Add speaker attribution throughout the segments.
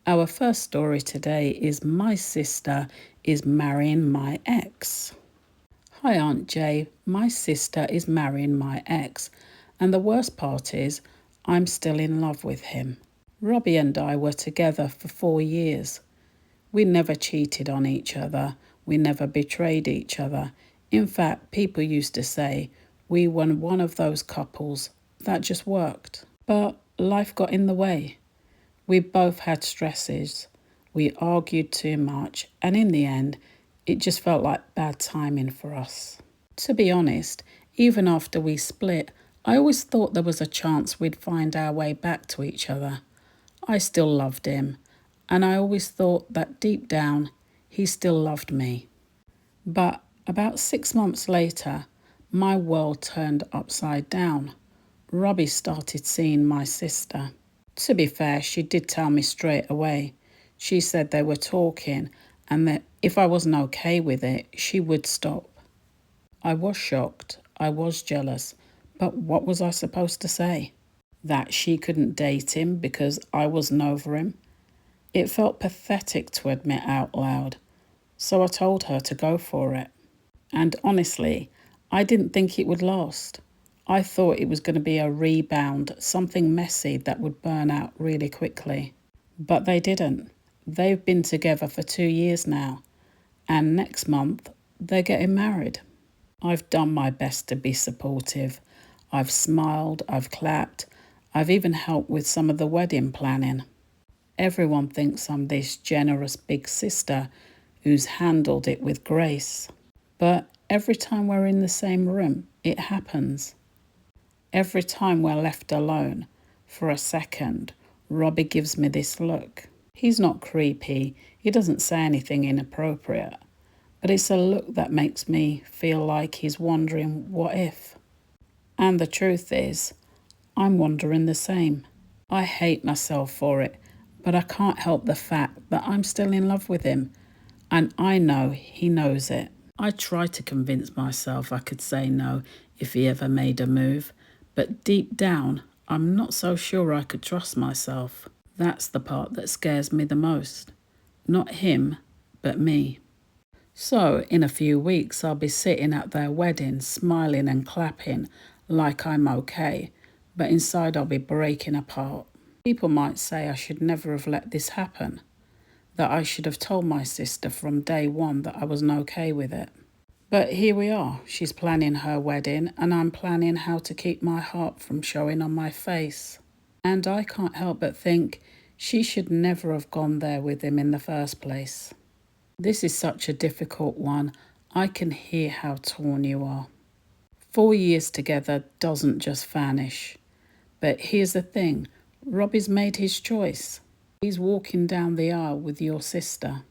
Speaker 1: Our first story today is My Sister is Marrying My Ex. Hi Aunt Jay, my sister is marrying my ex, and the worst part is I'm still in love with him. Robbie and I were together for 4 years. We never cheated on each other, we never betrayed each other. In fact, people used to say we were one of those couples that just worked. But life got in the way. We both had stresses. We argued too much, and in the end, it just felt like bad timing for us. To be honest, even after we split, I always thought there was a chance we'd find our way back to each other. I still loved him, and I always thought that deep down, he still loved me. But about 6 months later, my world turned upside down. Robbie started seeing my sister. To be fair, she did tell me straight away. She said they were talking and that if I wasn't okay with it, she would stop. I was shocked. I was jealous. But what was I supposed to say? That she couldn't date him because I wasn't over him? It felt pathetic to admit out loud. So I told her to go for it. And honestly, I didn't think it would last. I thought it was going to be a rebound, something messy that would burn out really quickly. But they didn't. They've been together for 2 years now, and next month they're getting married. I've done my best to be supportive. I've smiled, I've clapped, I've even helped with some of the wedding planning. Everyone thinks I'm this generous big sister who's handled it with grace. But every time we're in the same room, it happens. Every time we're left alone, for a second, Robbie gives me this look. He's not creepy, he doesn't say anything inappropriate, but it's a look that makes me feel like he's wondering what if. And the truth is, I'm wondering the same. I hate myself for it, but I can't help the fact that I'm still in love with him, and I know he knows it. I tried to convince myself I could say no if he ever made a move, but deep down, I'm not so sure I could trust myself. That's the part that scares me the most. Not him, but me. So, in a few weeks, I'll be sitting at their wedding, smiling and clapping like I'm okay, but inside I'll be breaking apart. People might say I should never have let this happen, that I should have told my sister from day one that I wasn't okay with it. But here we are. She's planning her wedding, and I'm planning how to keep my heart from showing on my face. And I can't help but think she should never have gone there with him in the first place. This is such a difficult one. I can hear how torn you are. 4 years together doesn't just vanish. But here's the thing, Robbie's made his choice. He's walking down the aisle with your sister.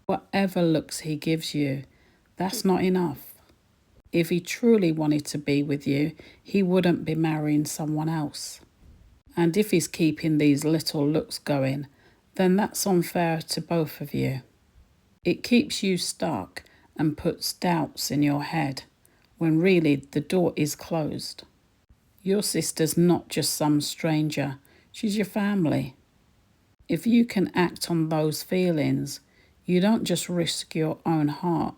Speaker 1: Whatever looks he gives you, that's not enough. If he truly wanted to be with you, he wouldn't be marrying someone else. And if he's keeping these little looks going, then that's unfair to both of you. It keeps you stuck and puts doubts in your head, when really the door is closed. Your sister's not just some stranger, she's your family. If you can act on those feelings, you don't just risk your own heart,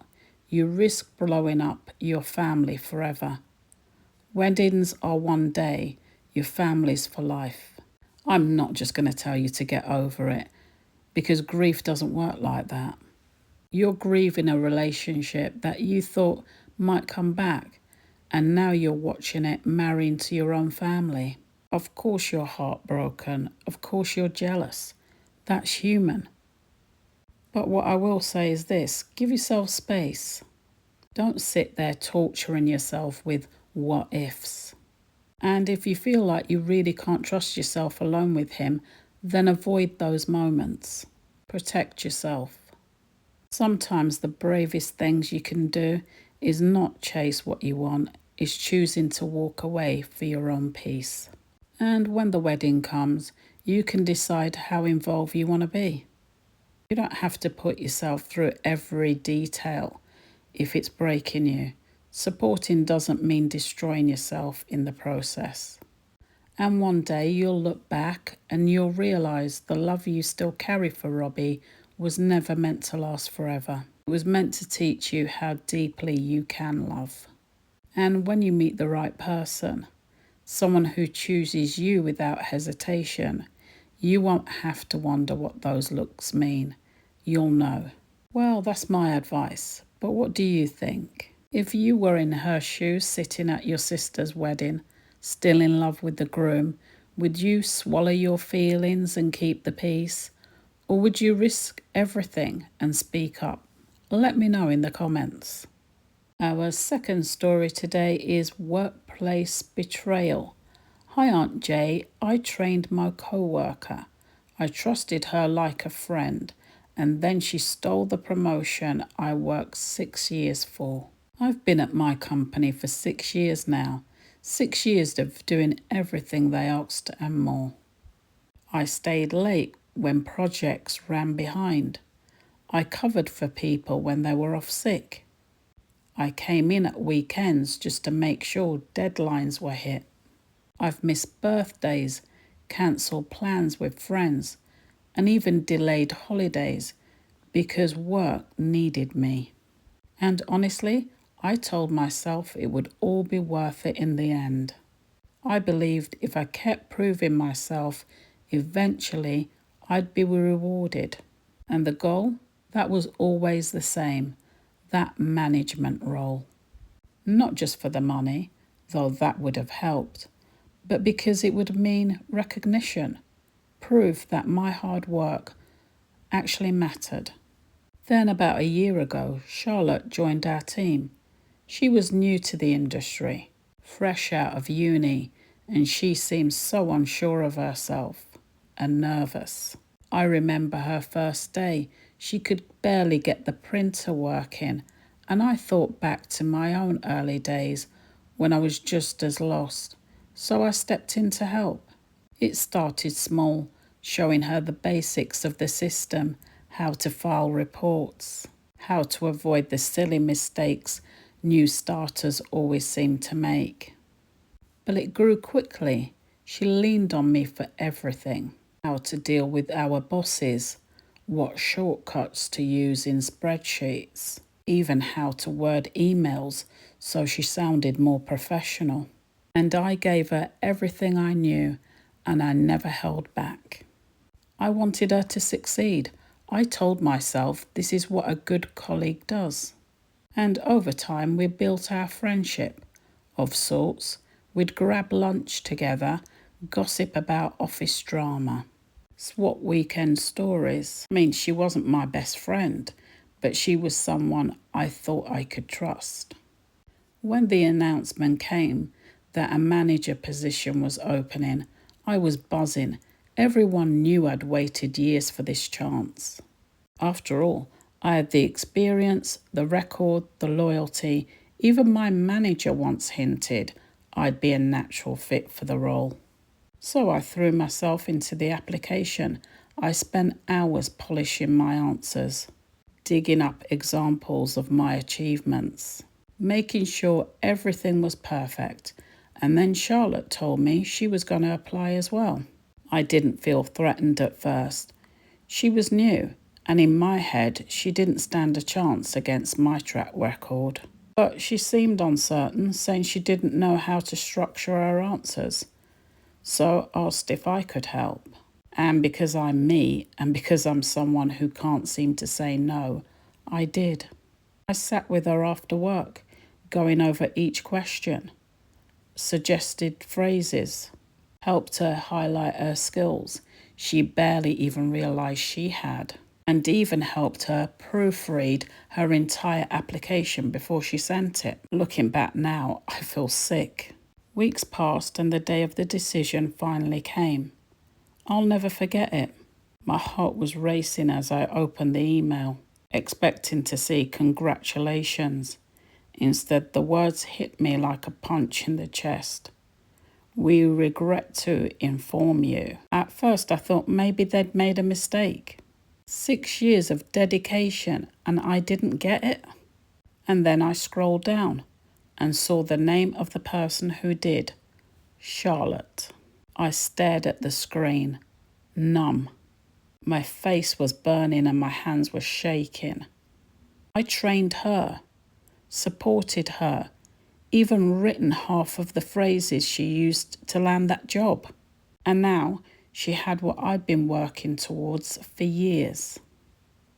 Speaker 1: you risk blowing up your family forever. Weddings are one day, your family's for life. I'm not just going to tell you to get over it, because grief doesn't work like that. You're grieving a relationship that you thought might come back, and now you're watching it marry into your own family. Of course you're heartbroken, of course you're jealous. That's human. But what I will say is this, give yourself space. Don't sit there torturing yourself with what ifs. And if you feel like you really can't trust yourself alone with him, then avoid those moments. Protect yourself. Sometimes the bravest things you can do is not chase what you want, is choosing to walk away for your own peace. And when the wedding comes, you can decide how involved you want to be. You don't have to put yourself through every detail if it's breaking you. Supporting doesn't mean destroying yourself in the process. And one day you'll look back and you'll realise the love you still carry for Robbie was never meant to last forever. It was meant to teach you how deeply you can love. And when you meet the right person, someone who chooses you without hesitation, you won't have to wonder what those looks mean. You'll know. Well, that's my advice. But what do you think? If you were in her shoes sitting at your sister's wedding, still in love with the groom, would you swallow your feelings and keep the peace? Or would you risk everything and speak up? Let me know in the comments. Our second story today is workplace betrayal. Hi Aunt Jay, I trained my co-worker. I trusted her like a friend, and then she stole the promotion I worked 6 years for. I've been at my company for 6 years now. 6 years of doing everything they asked and more. I stayed late when projects ran behind. I covered for people when they were off sick. I came in at weekends just to make sure deadlines were hit. I've missed birthdays, cancelled plans with friends, and even delayed holidays because work needed me. And honestly, I told myself it would all be worth it in the end. I believed if I kept proving myself, eventually I'd be rewarded. And the goal? That was always the same, that management role. Not just for the money, though that would have helped, but because it would mean recognition, proof that my hard work actually mattered. Then about a year ago, Charlotte joined our team. She was new to the industry, fresh out of uni, and she seemed so unsure of herself and nervous. I remember her first day. She could barely get the printer working, and I thought back to my own early days when I was just as lost. So I stepped in to help. It started small, showing her the basics of the system, how to file reports, how to avoid the silly mistakes new starters always seem to make. But it grew quickly. She leaned on me for everything. How to deal with our bosses, what shortcuts to use in spreadsheets, even how to word emails so she sounded more professional. And I gave her everything I knew, and I never held back. I wanted her to succeed. I told myself this is what a good colleague does. And over time we built our friendship, of sorts. We'd grab lunch together, gossip about office drama, swap weekend stories. I mean, she wasn't my best friend, but she was someone I thought I could trust. When the announcement came that a manager position was opening, I was buzzing. Everyone knew I'd waited years for this chance. After all, I had the experience, the record, the loyalty. Even my manager once hinted I'd be a natural fit for the role. So I threw myself into the application. I spent hours polishing my answers, digging up examples of my achievements, making sure everything was perfect. And then Charlotte told me she was going to apply as well. I didn't feel threatened at first. She was new, and in my head, she didn't stand a chance against my track record. But she seemed uncertain, saying she didn't know how to structure her answers. So I asked if I could help. And because I'm me, and because I'm someone who can't seem to say no, I did. I sat with her after work, going over each question, suggested phrases, helped her highlight her skills she barely even realised she had, and even helped her proofread her entire application before she sent it. Looking back now, I feel sick. Weeks passed and the day of the decision finally came. I'll never forget it. My heart was racing as I opened the email, expecting to see congratulations. Instead, the words hit me like a punch in the chest. We regret to inform you. At first, I thought maybe they'd made a mistake. 6 years of dedication and I didn't get it. And then I scrolled down and saw the name of the person who did. Charlotte. I stared at the screen, numb. My face was burning and my hands were shaking. I trained her, supported her, even written half of the phrases she used to land that job. And now she had what I'd been working towards for years.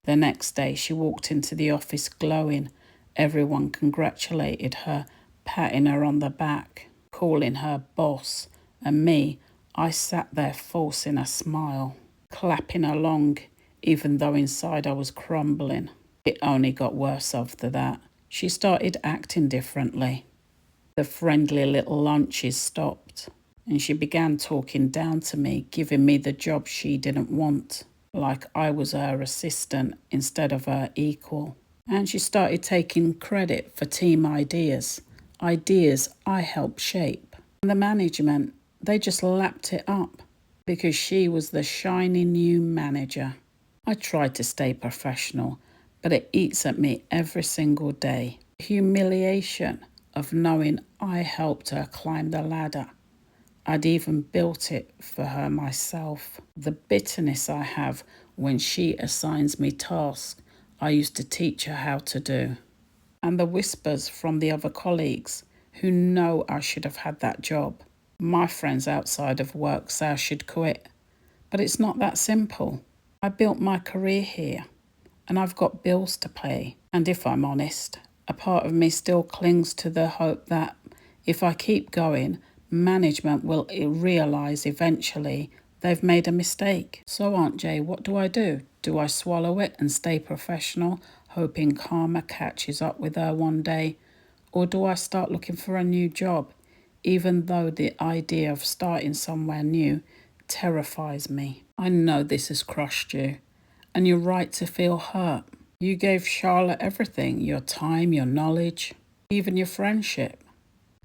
Speaker 1: The next day she walked into the office glowing. Everyone congratulated her, patting her on the back, calling her boss. And me, I sat there forcing a smile, clapping along, even though inside I was crumbling. It only got worse after that. She started acting differently. The friendly little lunches stopped, and she began talking down to me, giving me the job she didn't want, like I was her assistant instead of her equal. And she started taking credit for team ideas I helped shape. And the management, they just lapped it up because she was the shiny new manager. I tried to stay professional, but it eats at me every single day. Humiliation of knowing I helped her climb the ladder. I'd even built it for her myself. The bitterness I have when she assigns me tasks I used to teach her how to do. And the whispers from the other colleagues who know I should have had that job. My friends outside of work say I should quit. But it's not that simple. I built my career here, and I've got bills to pay. And if I'm honest, a part of me still clings to the hope that if I keep going, management will realise eventually they've made a mistake. So, Aunt Jay, what do? Do I swallow it and stay professional, hoping karma catches up with her one day? Or do I start looking for a new job, even though the idea of starting somewhere new terrifies me? I know this has crushed you, and you're right to feel hurt. You gave Charlotte everything, your time, your knowledge, even your friendship.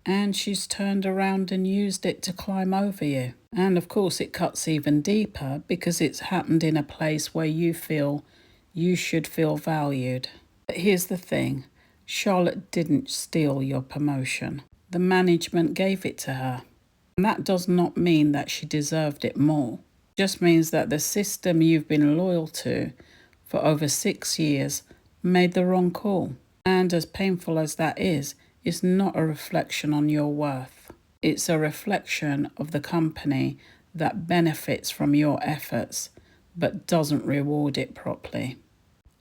Speaker 1: And she's turned around and used it to climb over you. And of course it cuts even deeper because it's happened in a place where you feel you should feel valued. But here's the thing, Charlotte didn't steal your promotion. The management gave it to her. And that does not mean that she deserved it more. It just means that the system you've been loyal to for over 6 years made the wrong call. And as painful as that is, it's not a reflection on your worth. It's a reflection of the company that benefits from your efforts but doesn't reward it properly.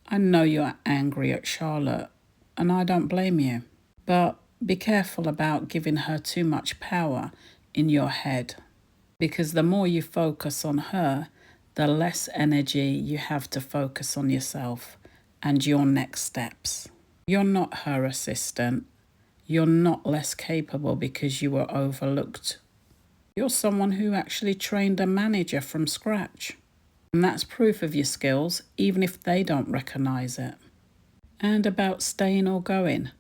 Speaker 1: I know you're angry at Charlotte, and I don't blame you. But be careful about giving her too much power in your head, because the more you focus on her, the less energy you have to focus on yourself and your next steps. You're not her assistant. You're not less capable because you were overlooked. You're someone who actually trained a manager from scratch. And that's proof of your skills, even if they don't recognize it. And about staying or going,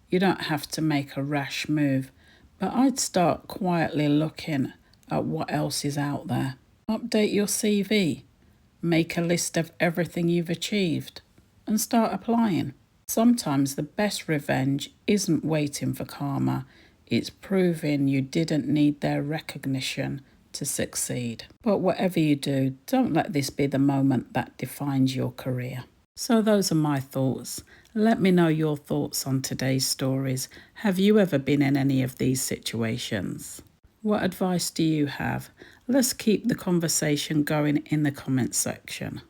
Speaker 1: you don't have to make a rash move, but I'd start quietly looking at what else is out there. Update your CV, make a list of everything you've achieved, and start applying. Sometimes the best revenge isn't waiting for karma, it's proving you didn't need their recognition to succeed. But whatever you do, don't let this be the moment that defines your career. So those are my thoughts. Let me know your thoughts on today's stories. Have you ever been in any of these situations? What advice do you have? Let's keep the conversation going in the comments section.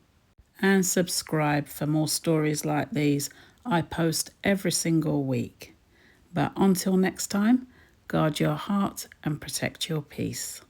Speaker 1: And subscribe for more stories like these. I post every single week. But until next time, guard your heart and protect your peace.